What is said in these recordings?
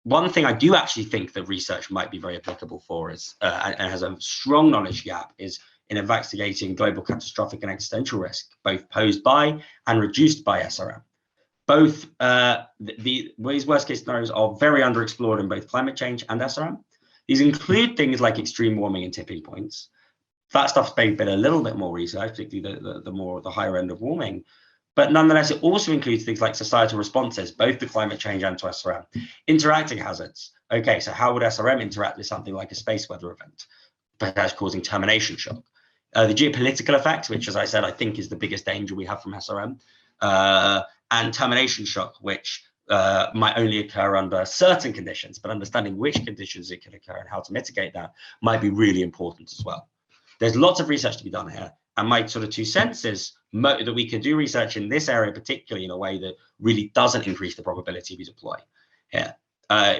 one thing I do actually think that research might be very applicable for is, and has a strong knowledge gap, is in investigating global catastrophic and existential risk, both posed by and reduced by SRM. Both these worst case scenarios are very underexplored in both climate change and SRM. These include things like extreme warming and tipping points. That stuff's been a little bit more research, particularly the higher end of warming. But nonetheless, it also includes things like societal responses, both to climate change and to SRM. Interacting hazards. Okay, so how would SRM interact with something like a space weather event, perhaps causing termination shock? The geopolitical effects, which, as I said, I think is the biggest danger we have from SRM, and termination shock, which might only occur under certain conditions, but understanding which conditions it can occur and how to mitigate that might be really important as well. There's lots of research to be done here. And my sort of 2 cents is that we can do research in this area, particularly in a way that really doesn't increase the probability we deploy here.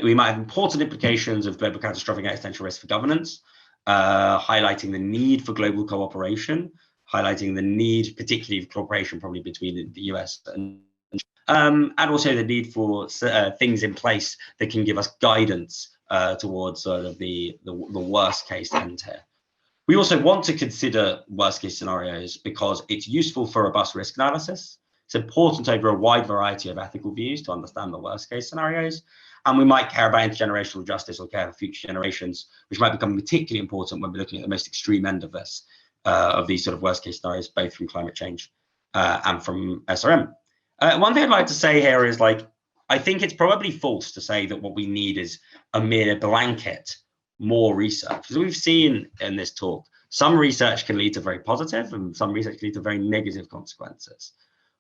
We might have important implications of global catastrophic and existential risk for governance, highlighting the need for global cooperation, highlighting the need, particularly of cooperation probably between the US and also the need for things in place that can give us guidance towards sort of the worst case end here. We also want to consider worst case scenarios because it's useful for robust risk analysis. It's important over a wide variety of ethical views to understand the worst case scenarios. And we might care about intergenerational justice or care for future generations, which might become particularly important when we're looking at the most extreme end of this, of these sort of worst case scenarios, both from climate change and from SRM. One thing I'd like to say here is, like, I think it's probably false to say that what we need is a mere blanket more research. As we've seen in this talk, some research can lead to very positive and some research can lead to very negative consequences.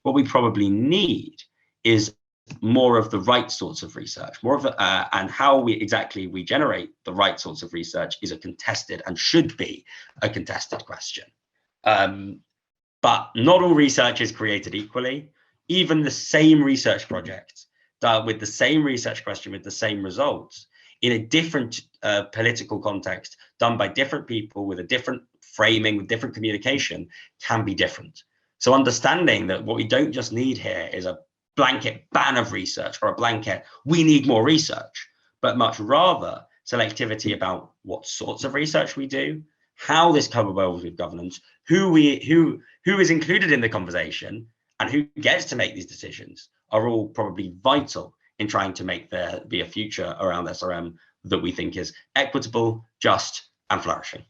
What we probably need is more of the right sorts of research, more of the, and how we generate the right sorts of research is a contested and should be a contested question. But not all research is created equally. Even the same research project with the same research question with the same results in a different political context, done by different people with a different framing, with different communication, can be different. So understanding that what we don't just need here is a blanket ban of research or a blanket, we need more research, but much rather selectivity about what sorts of research we do, how this co-evolves with governance, who is included in the conversation, and who gets to make these decisions are all probably vital in trying to make there be a future around SRM that we think is equitable, just, and flourishing.